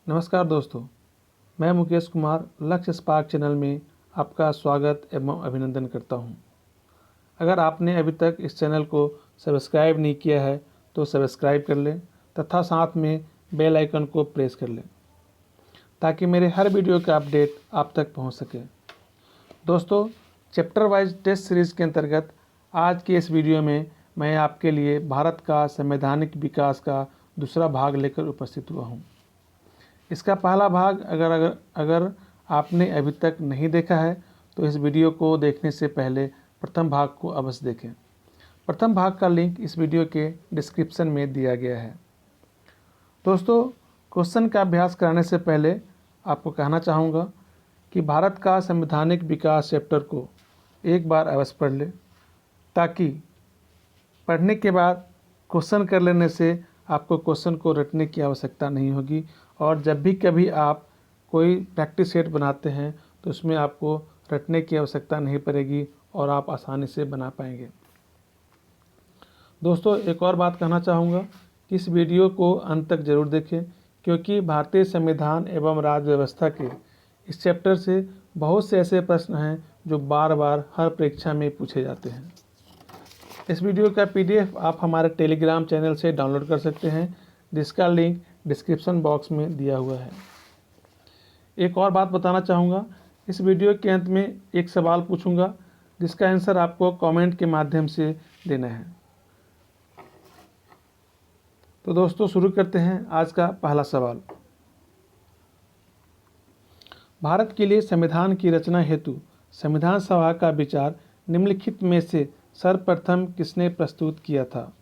नमस्कार दोस्तों, मैं मुकेश कुमार लक्ष्य स्पार्क चैनल में आपका स्वागत एवं अभिनंदन करता हूं। अगर आपने अभी तक इस चैनल को सब्सक्राइब नहीं किया है तो सब्सक्राइब कर लें तथा साथ में बेल आइकन को प्रेस कर लें ताकि मेरे हर वीडियो का अपडेट आप तक पहुंच सके। दोस्तों, चैप्टर वाइज टेस्ट सीरीज़ के अंतर्गत आज की इस वीडियो में मैं आपके लिए भारत का संवैधानिक विकास का दूसरा भाग लेकर उपस्थित हुआ हूँ। इसका पहला भाग अगर आपने अभी तक नहीं देखा है तो इस वीडियो को देखने से पहले प्रथम भाग को अवश्य देखें। प्रथम भाग का लिंक इस वीडियो के डिस्क्रिप्शन में दिया गया है। दोस्तों, क्वेश्चन का अभ्यास कराने से पहले आपको कहना चाहूँगा कि भारत का संवैधानिक विकास चैप्टर को एक बार अवश्य पढ़ लें ताकि पढ़ने के बाद क्वेश्चन कर लेने से आपको क्वेश्चन को रटने की आवश्यकता नहीं होगी और जब भी कभी आप कोई प्रैक्टिस सेट बनाते हैं तो उसमें आपको रटने की आवश्यकता नहीं पड़ेगी और आप आसानी से बना पाएंगे। दोस्तों, एक और बात कहना चाहूँगा कि इस वीडियो को अंत तक ज़रूर देखें क्योंकि भारतीय संविधान एवं राज्य व्यवस्था के इस चैप्टर से बहुत से ऐसे प्रश्न हैं जो बार बार हर परीक्षा में पूछे जाते हैं। इस वीडियो का PDF आप हमारे टेलीग्राम चैनल से डाउनलोड कर सकते हैं जिसका लिंक डिस्क्रिप्शन बॉक्स में दिया हुआ है। एक और बात बताना चाहूँगा, इस वीडियो के अंत में एक सवाल पूछूंगा जिसका आंसर आपको कमेंट के माध्यम से देना है। तो दोस्तों, शुरू करते हैं आज का पहला सवाल। भारत के लिए संविधान की रचना हेतु संविधान सभा का विचार निम्नलिखित में से सर्वप्रथम किसने प्रस्तुत किया था?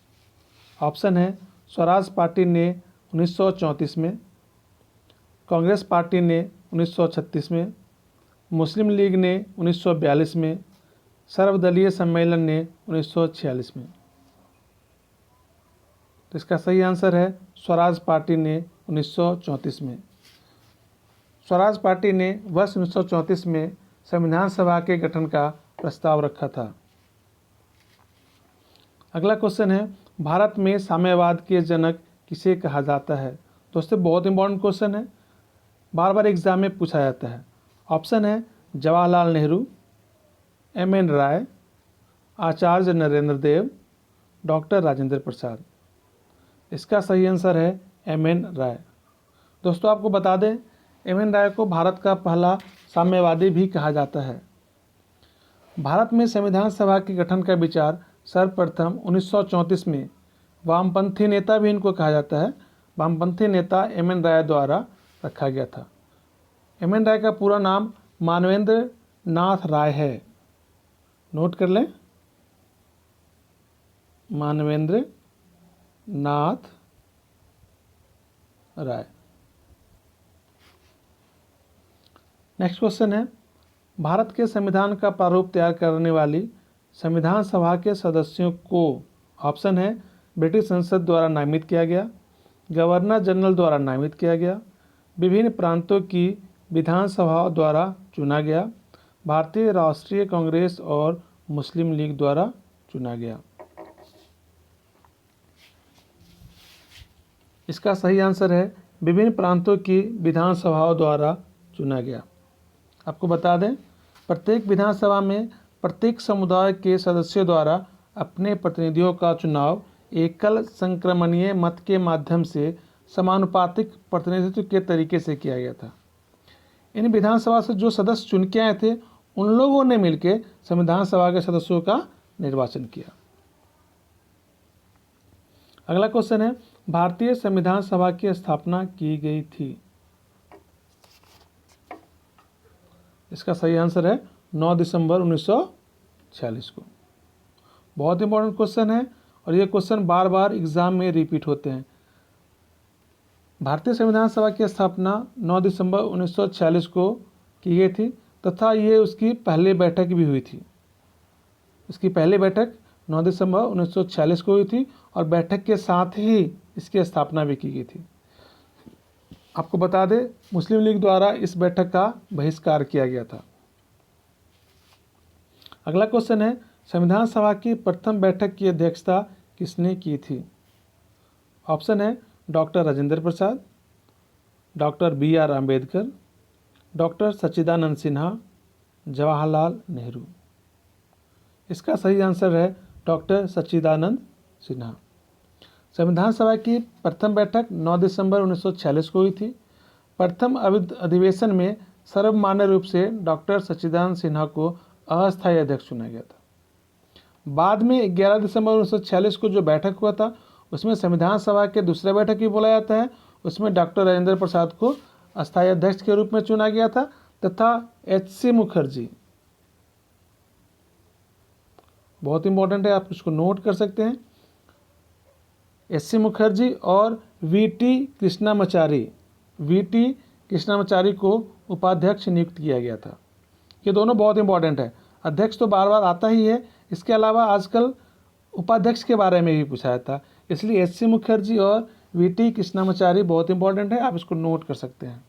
ऑप्शन है स्वराज पार्टी ने 1934 में, कांग्रेस पार्टी ने 1936 में, मुस्लिम लीग ने 1942 में, सर्वदलीय सम्मेलन ने 1946 में। तो इसका सही आंसर है स्वराज पार्टी ने 1934 में। स्वराज पार्टी ने वर्ष 1934 में संविधान सभा के गठन का प्रस्ताव रखा था। अगला क्वेश्चन है, भारत में साम्यवाद के जनक किसे कहा जाता है? दोस्तों, बहुत इंपॉर्टेंट क्वेश्चन है, बार बार एग्जाम में पूछा जाता है। ऑप्शन है जवाहरलाल नेहरू, MN राय, आचार्य नरेंद्र देव, डॉक्टर राजेंद्र प्रसाद। इसका सही आंसर है MN राय। दोस्तों, आपको बता दें MN राय को भारत का पहला साम्यवादी भी कहा जाता है। भारत में संविधान सभा के गठन का विचार सर्वप्रथम 1934 में वामपंथी नेता भी इनको कहा जाता है, वामपंथी नेता MN राय द्वारा रखा गया था। MN राय का पूरा नाम मानवेंद्र नाथ राय है, नोट कर लें, मानवेंद्र नाथ राय। नेक्स्ट क्वेश्चन है, भारत के संविधान का प्रारूप तैयार करने वाली संविधान सभा के सदस्यों को, ऑप्शन है ब्रिटिश संसद द्वारा नामित किया गया, गवर्नर जनरल द्वारा नामित किया गया, विभिन्न प्रांतों की विधानसभाओं द्वारा चुना गया, भारतीय राष्ट्रीय कांग्रेस और मुस्लिम लीग द्वारा चुना गया। इसका सही आंसर है विभिन्न प्रांतों की विधानसभाओं द्वारा चुना गया। आपको बता दें, प्रत्येक विधानसभा में प्रत्येक समुदाय के सदस्यों द्वारा अपने प्रतिनिधियों का चुनाव एकल संक्रमणीय मत के माध्यम से समानुपातिक प्रतिनिधित्व के तरीके से किया गया था। इन विधानसभा से जो सदस्य चुन के आए थे उन लोगों ने मिलकर संविधान सभा के सदस्यों का निर्वाचन किया। अगला क्वेश्चन है, भारतीय संविधान सभा की स्थापना की गई थी? इसका सही आंसर है 9 दिसंबर 1946 को। बहुत इंपॉर्टेंट क्वेश्चन है और ये क्वेश्चन बार बार एग्जाम में रिपीट होते हैं। भारतीय संविधान सभा की स्थापना 9 दिसंबर 1946 को की गई थी तथा ये उसकी पहली बैठक भी हुई थी। इसकी पहली बैठक 9 दिसंबर 1946 को हुई थी और बैठक के साथ ही इसकी स्थापना भी की गई थी। आपको बता दें, मुस्लिम लीग द्वारा इस बैठक का बहिष्कार किया गया था। अगला क्वेश्चन है, संविधान सभा की प्रथम बैठक की अध्यक्षता किसने की थी? ऑप्शन है डॉक्टर राजेंद्र प्रसाद, डॉक्टर B.R. अम्बेडकर, डॉक्टर सच्चिदानंद सिन्हा, जवाहरलाल नेहरू। इसका सही आंसर है डॉक्टर सच्चिदानंद सिन्हा। संविधान सभा की प्रथम बैठक 9 दिसंबर 1946 को हुई थी। प्रथम अधिवेशन में सर्वमान्य रूप से डॉक्टर सच्चिदानंद सिन्हा को अस्थायी अध्यक्ष चुना गया था। बाद में 11 दिसंबर 1946 को जो बैठक हुआ था उसमें संविधान सभा के दूसरे बैठक भी बोला जाता है। उसमें डॉक्टर राजेंद्र प्रसाद को अस्थायी अध्यक्ष के रूप में चुना गया था तथा H.C. मुखर्जी, बहुत इंपॉर्टेंट है, आप इसको नोट कर सकते हैं, H.C. मुखर्जी और V.T. कृष्णामाचारी को उपाध्यक्ष नियुक्त किया गया था। ये दोनों बहुत इंपॉर्टेंट है। अध्यक्ष तो बार बार आता ही है, इसके अलावा आजकल उपाध्यक्ष के बारे में भी पूछा जाता है, इसलिए H.C. मुखर्जी और V.T. कृष्णामाचारी बहुत इंपॉर्टेंट है, आप इसको नोट कर सकते हैं।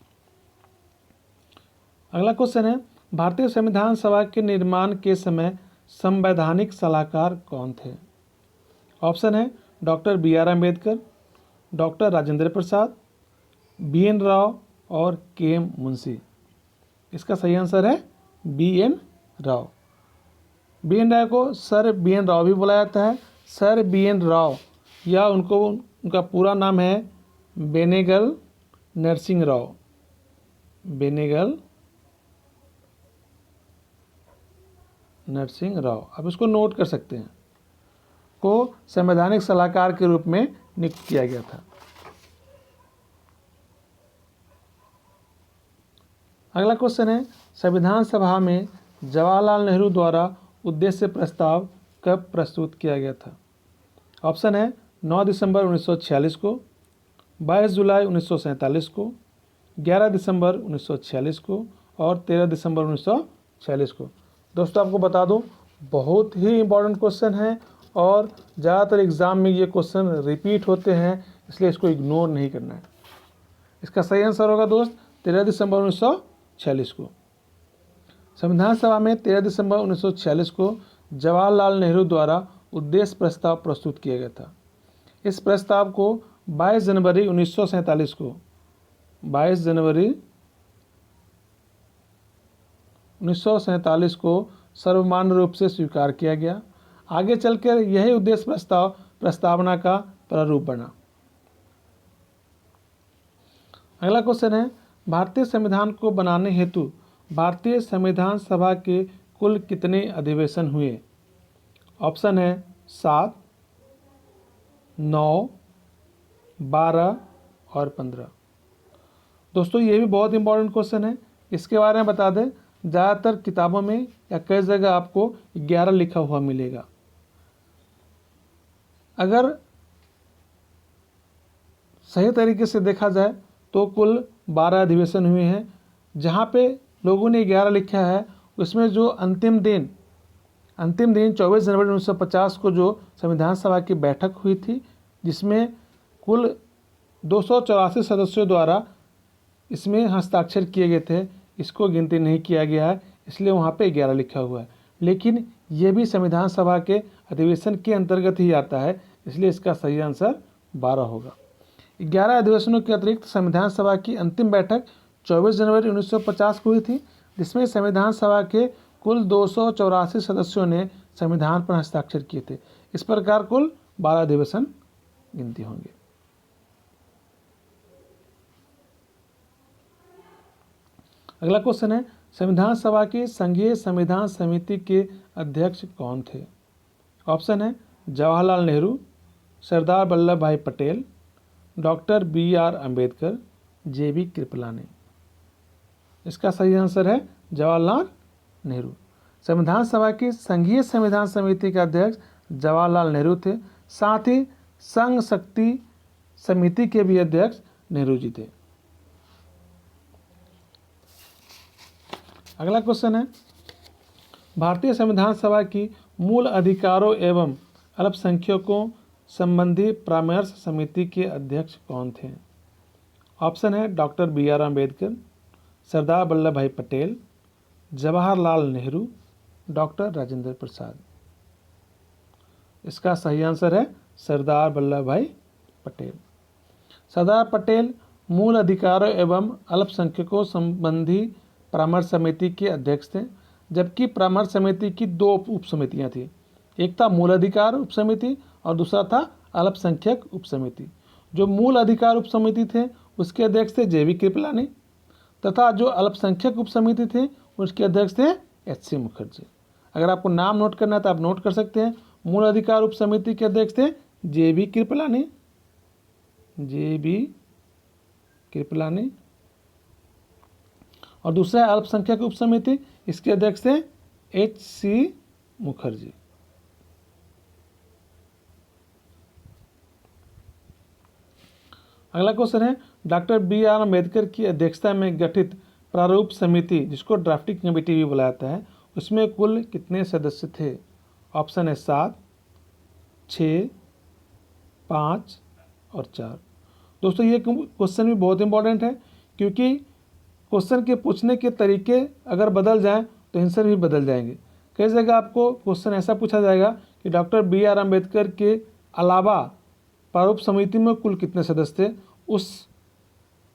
अगला क्वेश्चन है, भारतीय संविधान सभा के निर्माण के समय संवैधानिक सलाहकार कौन थे? ऑप्शन है doctor B.R. Ambedkar, doctor Rajendra Prasad, B.N. Rao और K.M. मुंशी। इसका सही आंसर है B.N. राव। B.N. राव को सर B.N. राव भी बुलाया जाता है। Sir B.N. राव या उनका पूरा नाम है बेनेगल नरसिंह राव। बेनेगल नरसिंह राव, आप इसको नोट कर सकते हैं, को संवैधानिक सलाहकार के रूप में नियुक्त किया गया था। अगला क्वेश्चन है, संविधान सभा में जवाहरलाल नेहरू द्वारा उद्देश्य प्रस्ताव कब प्रस्तुत किया गया था? ऑप्शन है 9 दिसंबर 1946 को, 22 जुलाई 1947 को, 11 दिसंबर 1946 को और 13 दिसंबर 1946 को। दोस्तों आपको बता दूं, बहुत ही इंपॉर्टेंट क्वेश्चन है और ज़्यादातर एग्ज़ाम में ये क्वेश्चन रिपीट होते हैं, इसलिए इसको इग्नोर नहीं करना है। इसका सही आंसर होगा दोस्त 13 दिसंबर 1946 को। संविधान सभा में 13 दिसंबर 1946 को जवाहरलाल नेहरू द्वारा उद्देश्य प्रस्ताव प्रस्तुत किया गया था। इस प्रस्ताव को 22 जनवरी 1947 को 1947 को सर्वमान्य रूप से स्वीकार किया गया। आगे चलकर यही उद्देश्य प्रस्तावना का प्रारूप बना। अगला क्वेश्चन है, भारतीय संविधान को बनाने हेतु भारतीय संविधान सभा के कुल कितने अधिवेशन हुए? ऑप्शन है 7, 9, 12 और 15। दोस्तों ये भी बहुत इंपॉर्टेंट क्वेश्चन है, इसके बारे में बता दें, ज़्यादातर किताबों में या कई जगह आपको 11 लिखा हुआ मिलेगा। अगर सही तरीके से देखा जाए तो कुल 12 अधिवेशन हुए हैं। जहाँ पे लोगों ने 11 लिखा है उसमें जो अंतिम दिन 24 जनवरी 1950 को जो संविधान सभा की बैठक हुई थी, जिसमें कुल 284 सदस्यों द्वारा इसमें हस्ताक्षर किए गए थे, इसको गिनती नहीं किया गया है, इसलिए वहाँ पे 11 लिखा हुआ है। लेकिन ये भी संविधान सभा के अधिवेशन के अंतर्गत ही आता है, इसलिए इसका सही आंसर 12 होगा। 11 अधिवेशनों के अतिरिक्त संविधान सभा की अंतिम बैठक 24 जनवरी 1950 को हुई थी, जिसमें संविधान सभा के कुल 284 सदस्यों ने संविधान पर हस्ताक्षर किए थे। इस प्रकार कुल 12 अधिवेशन गिनती होंगे। अगला क्वेश्चन है, संविधान सभा की संघीय संविधान समिति के अध्यक्ष कौन थे? ऑप्शन है जवाहरलाल नेहरू, सरदार वल्लभ भाई Patel, doctor B.R. Ambedkar, J.B. Kripalani. इसका सही आंसर है जवाहरलाल नेहरू। संविधान सभा की संघीय संविधान समिति के अध्यक्ष जवाहरलाल नेहरू थे। साथ ही संघ शक्ति समिति के भी अध्यक्ष नेहरू जी थे। अगला क्वेश्चन है, भारतीय संविधान सभा की मूल अधिकारों एवं अल्पसंख्यकों संबंधी परामर्श समिति के अध्यक्ष कौन थे? ऑप्शन है डॉक्टर B.R. अम्बेडकर, सरदार वल्लभ भाई पटेल, जवाहरलाल नेहरू, डॉक्टर राजेंद्र प्रसाद। इसका सही आंसर है सरदार वल्लभ भाई पटेल। सरदार पटेल मूल अधिकारों एवं अल्पसंख्यकों संबंधी परामर्श समिति के अध्यक्ष थे, जबकि परामर्श समिति की दो उप समितियाँ थी। एक था मूल अधिकार उप समिति और दूसरा था अल्पसंख्यक उप समिति। जो मूल अधिकार उप समिति थे उसके अध्यक्ष थे JV कृपलानी तथा जो अल्पसंख्यक उप समिति थे उसके अध्यक्ष थे HC मुखर्जी। अगर आपको नाम नोट करना है तो आप नोट कर सकते हैं। मूल अधिकार उप समिति के अध्यक्ष थे JV कृपलानी, JV कृपलानी, और दूसरा अल्पसंख्यक उप समिति, इसके अध्यक्ष थे HC मुखर्जी। अगला क्वेश्चन है डॉक्टर BR अम्बेडकर की अध्यक्षता में गठित प्रारूप समिति, जिसको ड्राफ्टिंग कमेटी भी बुलाया जाता है, उसमें कुल कितने सदस्य थे? ऑप्शन है 7, 6, 5 और 4। दोस्तों ये क्वेश्चन भी बहुत इंपॉर्टेंट है, क्योंकि क्वेश्चन के पूछने के तरीके अगर बदल जाएं तो आंसर भी बदल जाएंगे। कई जगह आपको क्वेश्चन ऐसा पूछा जाएगा कि डॉक्टर BR अम्बेडकर के अलावा प्रारूप समिति में कुल कितने सदस्य थे, उस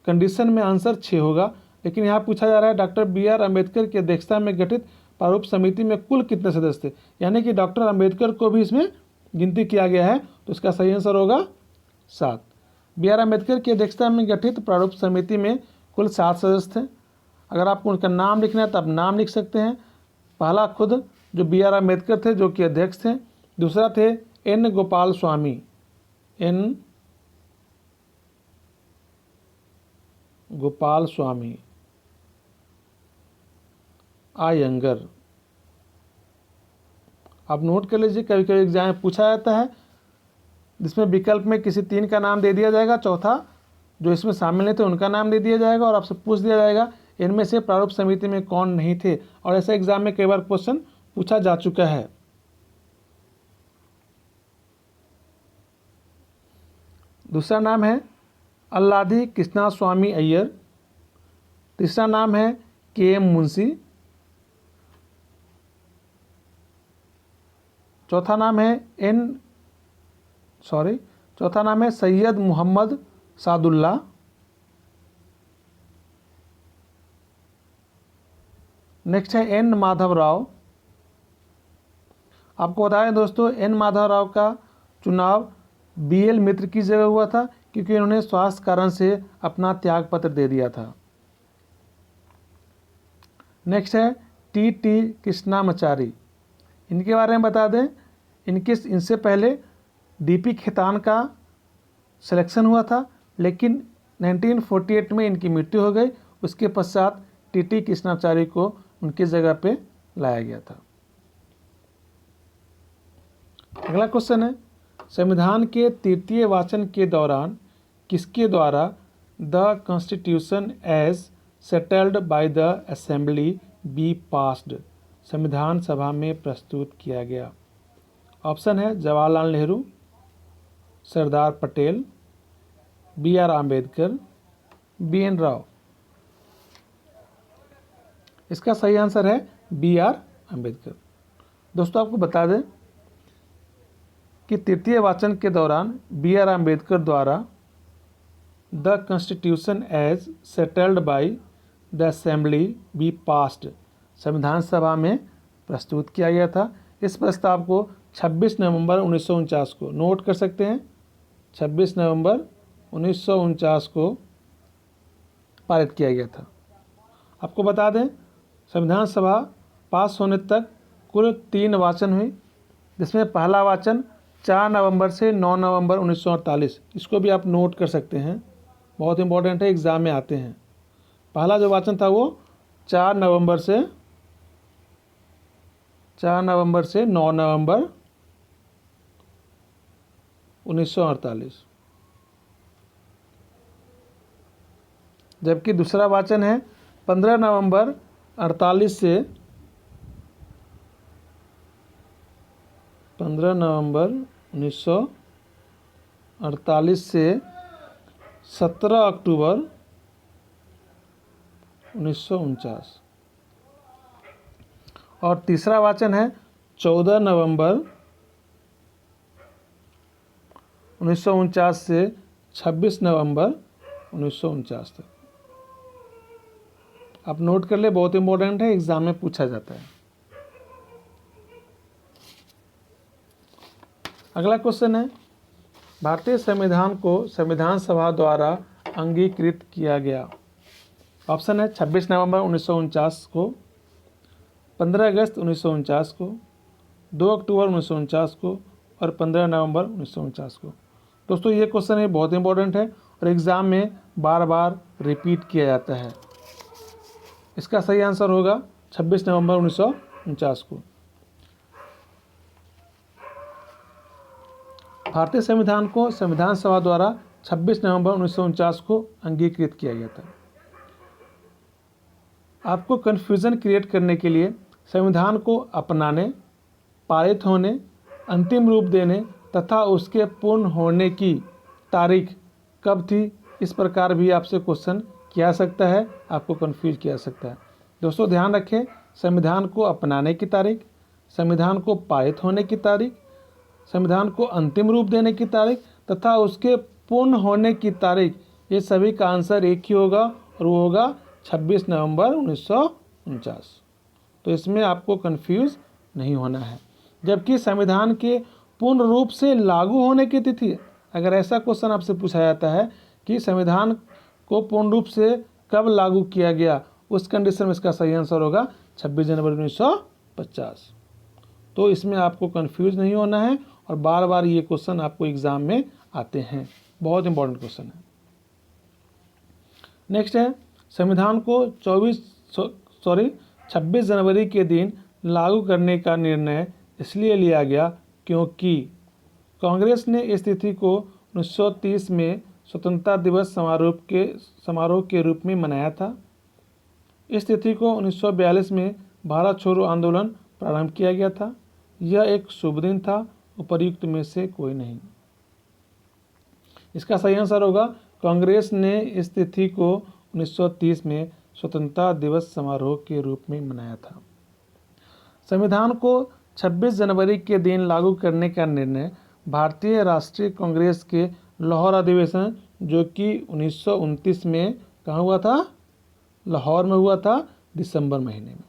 कंडीशन में आंसर 6 होगा। लेकिन यहाँ पूछा जा रहा है डॉक्टर BR अम्बेडकर की अध्यक्षता में गठित प्रारूप समिति में कुल कितने सदस्य थे, यानी कि डॉक्टर अम्बेडकर को भी इसमें गिनती किया गया है, तो इसका सही आंसर होगा 7। BR अम्बेडकर की अध्यक्षता में गठित प्रारूप समिति में कुल 7 सदस्य थे। अगर आपको उनका नाम लिखना है तो आप नाम लिख सकते हैं। पहला खुद जो BR अम्बेडकर थे जो कि अध्यक्ष थे, दूसरा थे N गोपाल स्वामी, N गोपाल स्वामी, अयंगर। आप नोट कर लीजिए, कभी कभी एग्जाम में पूछा जाता है जिसमें विकल्प में किसी 3 का नाम दे दिया जाएगा, चौथा जो इसमें शामिल नहीं थे उनका नाम दे दिया जाएगा और आपसे पूछ दिया जाएगा इनमें से प्रारूप समिति में कौन नहीं थे। और ऐसा एग्जाम में कई बार क्वेश्चन पूछा जा चुका है। दूसरा नाम है अल्लादी कृष्णा स्वामी अय्यर, तीसरा नाम है KM मुंशी, चौथा नाम है सैयद मोहम्मद सादुल्ला, नेक्स्ट है N माधव राव। आपको बताएं दोस्तों, N माधव राव का चुनाव BL मित्र की जगह हुआ था, क्योंकि इन्होंने स्वास्थ्य कारण से अपना त्याग पत्र दे दिया था। नेक्स्ट है TT कृष्णामाचारी। इनके बारे में बता दें, इनसे पहले DP खेतान का सिलेक्शन हुआ था, लेकिन 1948 में इनकी मृत्यु हो गई। उसके पश्चात TT कृष्णामाचारी को उनकी जगह पे लाया गया था। अगला क्वेश्चन है संविधान के तृतीय वाचन के दौरान किसके द्वारा the constitution as settled by the assembly be passed संविधान सभा में प्रस्तुत किया गया? ऑप्शन है जवाहरलाल नेहरू, सरदार पटेल, BR अम्बेडकर, BN राव। इसका सही आंसर है BR अम्बेडकर। दोस्तों आपको बता दें कि तृतीय वाचन के दौरान BR अम्बेडकर द्वारा the constitution as settled by the assembly be passed संविधान सभा में प्रस्तुत किया गया था। इस प्रस्ताव को 26 नवंबर 1949 को नोट कर सकते हैं। 26 नवंबर 1949 को पारित किया गया था। आपको बता दें संविधान सभा पास होने तक कुल 3 वाचन हुई, जिसमें पहला वाचन 4 नवंबर से 9 नवंबर 1948, इसको भी आप नोट कर सकते हैं, बहुत इंपॉर्टेंट है, एग्ज़ाम में आते हैं। पहला जो वाचन था वो 4 नवंबर से 9 नवंबर 1948, जबकि दूसरा वाचन है 15 नवंबर 48 से 15 नवंबर 1948 से 17 अक्टूबर 1949, और तीसरा वाचन है 14 नवंबर 1949 से 26 नवंबर 1949 तक। आप नोट कर ले, बहुत इंपॉर्टेंट है, एग्जाम में पूछा जाता है। अगला क्वेश्चन है, भारतीय संविधान को संविधान सभा द्वारा अंगीकृत किया गया। ऑप्शन है 26 नवंबर 1949 को, 15 अगस्त 1949 को, 2 अक्टूबर 1949 को और 15 नवंबर 1949 को। दोस्तों ये क्वेश्चन है बहुत इंपॉर्टेंट है और एग्ज़ाम में बार बार रिपीट किया जाता है। इसका सही आंसर होगा 26 नवंबर 1949 को। भारतीय संविधान को संविधान सभा द्वारा 26 नवंबर 1949 को अंगीकृत किया गया था। आपको कन्फ्यूज़न क्रिएट करने के लिए संविधान को अपनाने, पारित होने, अंतिम रूप देने तथा उसके पूर्ण होने की तारीख कब थी, इस प्रकार भी आपसे क्वेश्चन किया सकता है, आपको कन्फ्यूज किया सकता है। दोस्तों ध्यान रखें, संविधान को अपनाने की तारीख, संविधान को पारित होने की तारीख, संविधान को अंतिम रूप देने की तारीख तथा उसके पूर्ण होने की तारीख, ये सभी का आंसर एक ही होगा और वो होगा 26 नवंबर 1949। तो इसमें आपको कंफ्यूज नहीं होना है। जबकि संविधान के पूर्ण रूप से लागू होने की तिथि, अगर ऐसा क्वेश्चन आपसे पूछा जाता है कि संविधान को पूर्ण रूप से कब लागू किया गया, उस कंडीशन में इसका सही आंसर होगा 26 जनवरी 1950। तो इसमें आपको कंफ्यूज नहीं होना है और बार बार ये क्वेश्चन आपको एग्जाम में आते हैं, बहुत इंपॉर्टेंट क्वेश्चन है। नेक्स्ट है, संविधान को 26 जनवरी के दिन लागू करने का निर्णय इसलिए लिया गया क्योंकि कांग्रेस ने इस तिथि को 1930 में स्वतंत्रता दिवस समारोह के रूप में मनाया था। इस तिथि को 1942 में भारत छोड़ो आंदोलन प्रारंभ किया गया था। यह एक शुभ दिन था, उपर्युक्त में से कोई नहीं। इसका सही आंसर होगा, कांग्रेस ने इस तिथि को 1930 में स्वतंत्रता दिवस समारोह के रूप में मनाया था। संविधान को 26 जनवरी के दिन लागू करने का निर्णय भारतीय राष्ट्रीय कांग्रेस के लाहौर अधिवेशन, जो कि 1929 में कहाँ हुआ था, लाहौर में हुआ था, दिसंबर महीने में।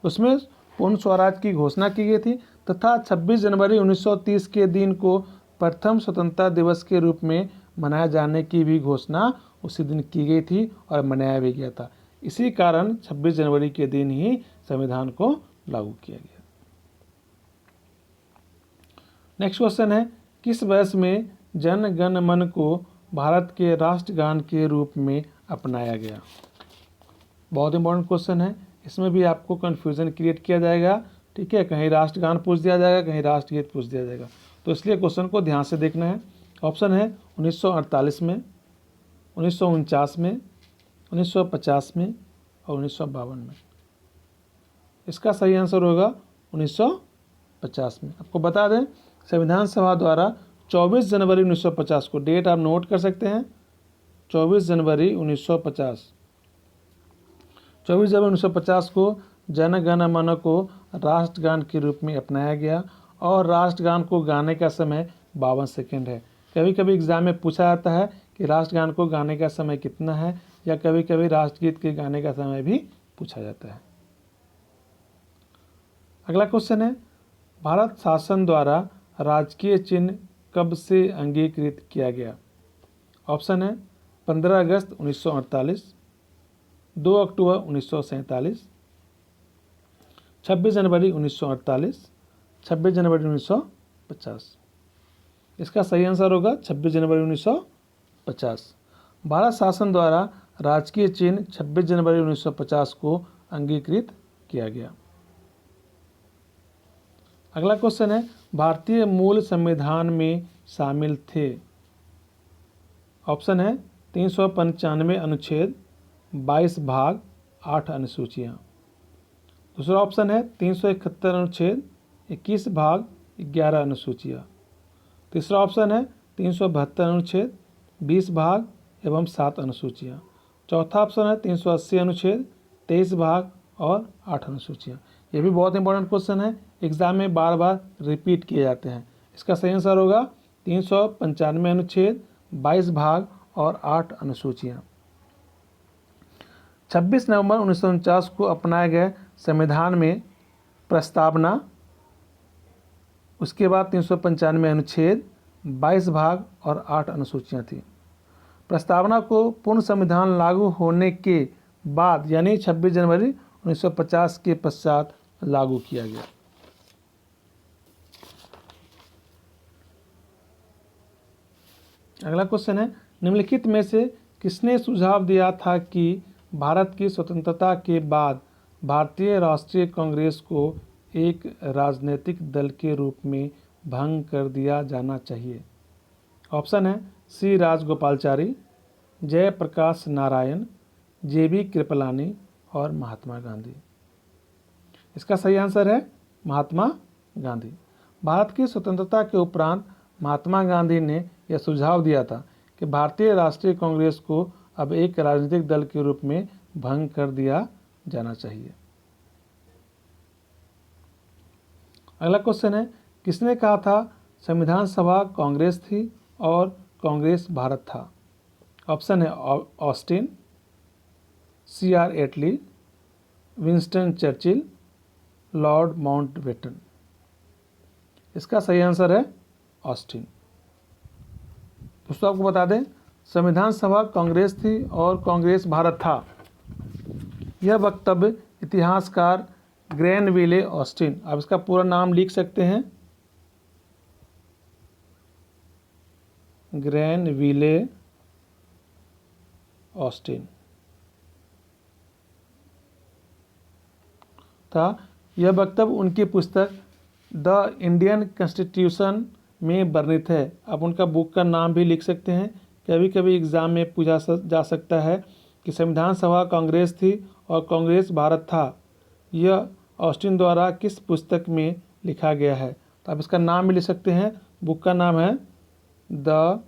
उसमें पूर्ण स्वराज की घोषणा की गई थी तथा 26 जनवरी 1930 के दिन को प्रथम स्वतंत्रता दिवस के रूप में मनाए जाने की भी घोषणा उसी दिन की गई थी और मनाया भी गया था। इसी कारण 26 जनवरी के दिन ही संविधान को लागू किया गया। नेक्स्ट क्वेश्चन है, किस वर्ष में जन गण मन को भारत के राष्ट्रगान के रूप में अपनाया गया। बहुत इंपॉर्टेंट क्वेश्चन है, इसमें भी आपको कन्फ्यूज़न क्रिएट किया जाएगा। ठीक है, कहीं राष्ट्रगान पूछ दिया जाएगा, कहीं राष्ट्रगीत पूछ दिया जाएगा, तो इसलिए क्वेश्चन को ध्यान से देखना है। ऑप्शन है 1948 में, 1949 में, 1950 में और 1952 में। इसका सही आंसर होगा 1950 में। आपको बता दें, संविधान सभा द्वारा 24 जनवरी 1950 को, डेट आप नोट कर सकते हैं, 24 जनवरी 1950, 24 जनवरी 1950 को जन गण मन को राष्ट्रगान के रूप में अपनाया गया और राष्ट्रगान को गाने का समय 52 सेकेंड है। कभी कभी एग्जाम में पूछा जाता है कि राष्ट्रगान को गाने का समय कितना है, या कभी कभी राष्ट्रगीत के गाने का समय भी पूछा जाता है। अगला क्वेश्चन है, भारत शासन द्वारा राजकीय चिन्ह कब से अंगीकृत किया गया। ऑप्शन है 15 अगस्त 1948, 2 अक्टूबर 1947, 26 जनवरी 1948, 26 जनवरी 1950। इसका सही आंसर होगा 26 जनवरी 1950। भारत शासन द्वारा राजकीय चिन्ह 26 जनवरी 1950 को अंगीकृत किया गया। अगला क्वेश्चन है, भारतीय मूल संविधान में शामिल थे। ऑप्शन है 395 अनुच्छेद, 22 भाग, 8 अनुसूचियाँ। दूसरा ऑप्शन है 371 अनुच्छेद, 21 भाग, 11 अनुसूचियाँ। तीसरा ऑप्शन है 372 अनुच्छेद, 20 भाग एवं 7 अनुसूचियाँ। चौथा ऑप्शन है 380 अनुच्छेद, 23 भाग और 8 अनुसूचियाँ। ये भी बहुत इंपॉर्टेंट क्वेश्चन है, एग्जाम में बार बार रिपीट किए जाते हैं। इसका सही आंसर होगा 395 अनुच्छेद, 22 भाग और 8 अनुसूचियाँ। 26 नवंबर 1949 को अपनाए गए संविधान में प्रस्तावना, उसके बाद 395 अनुच्छेद, 22 भाग और 8 अनुसूचियाँ थी। प्रस्तावना को पूर्ण संविधान लागू होने के बाद यानी 26 जनवरी 1950 के पश्चात लागू किया गया। अगला क्वेश्चन है, निम्नलिखित में से किसने सुझाव दिया था कि भारत की स्वतंत्रता के बाद भारतीय राष्ट्रीय कांग्रेस को एक राजनीतिक दल के रूप में भंग कर दिया जाना चाहिए? ऑप्शन है सी राजगोपालाचारी, जयप्रकाश नारायण, जे.बी. कृपलानी और महात्मा गांधी। इसका सही आंसर है महात्मा गांधी। भारत की स्वतंत्रता के उपरांत महात्मा गांधी ने यह सुझाव दिया था कि भारतीय राष्ट्रीय कांग्रेस को अब एक राजनीतिक दल के रूप में भंग कर दिया जाना चाहिए। अगला क्वेश्चन है, किसने कहा था संविधान सभा कांग्रेस थी और कांग्रेस भारत था? ऑप्शन है ऑस्टिन, C.R. एटली, विंस्टन चर्चिल, लॉर्ड माउंटबेटन। इसका सही आंसर है ऑस्टिन। दोस्तों आपको बता दें, संविधान सभा कांग्रेस थी और कांग्रेस भारत था, यह वक्तव्य इतिहासकार ग्रैनविले ऑस्टिन, आप इसका पूरा नाम लिख सकते हैं, ग्रैनविले ऑस्टिन था। यह वक्तव्य उनकी पुस्तक द इंडियन कॉन्स्टिट्यूशन में वर्णित है। आप उनका बुक का नाम भी लिख सकते हैं। कभी कभी एग्जाम में पूछा जा सकता है कि संविधान सभा कांग्रेस थी और कांग्रेस भारत था, यह ऑस्टिन द्वारा किस पुस्तक में लिखा गया है? तो आप इसका नाम भी लिख सकते हैं। बुक का नाम है द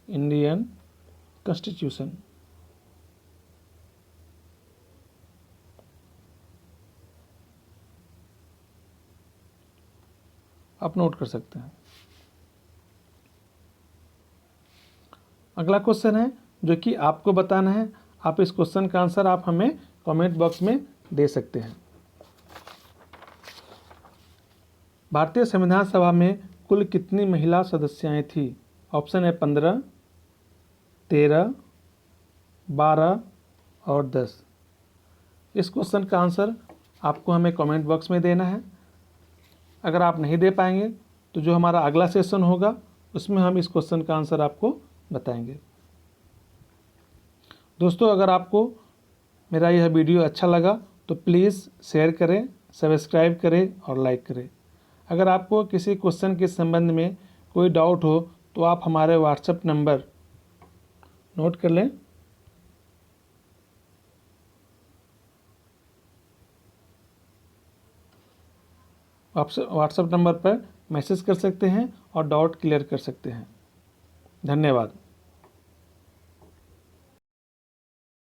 इंडियन कॉन्स्टिट्यूशन। आप नोट कर सकते हैं। अगला क्वेश्चन है जो कि आपको बताना है। आप इस क्वेश्चन का आंसर आप हमें कमेंट बॉक्स में दे सकते हैं। भारतीय संविधान सभा में कुल कितनी महिला सदस्याएं थी? ऑप्शन है 15, 13, 12 और 10। इस क्वेश्चन का आंसर आपको हमें कमेंट बॉक्स में देना है। अगर आप नहीं दे पाएंगे तो जो हमारा अगला सेशन होगा उसमें हम इस क्वेश्चन का आंसर आपको बताएंगे। दोस्तों अगर आपको मेरा यह वीडियो अच्छा लगा तो प्लीज़ शेयर करें, सब्सक्राइब करें और लाइक करें। अगर आपको किसी क्वेश्चन के संबंध में कोई डाउट हो तो आप हमारे व्हाट्सएप नंबर नोट कर लें, व्हाट्सएप नंबर पर मैसेज कर सकते हैं और डाउट क्लियर कर सकते हैं। धन्यवाद।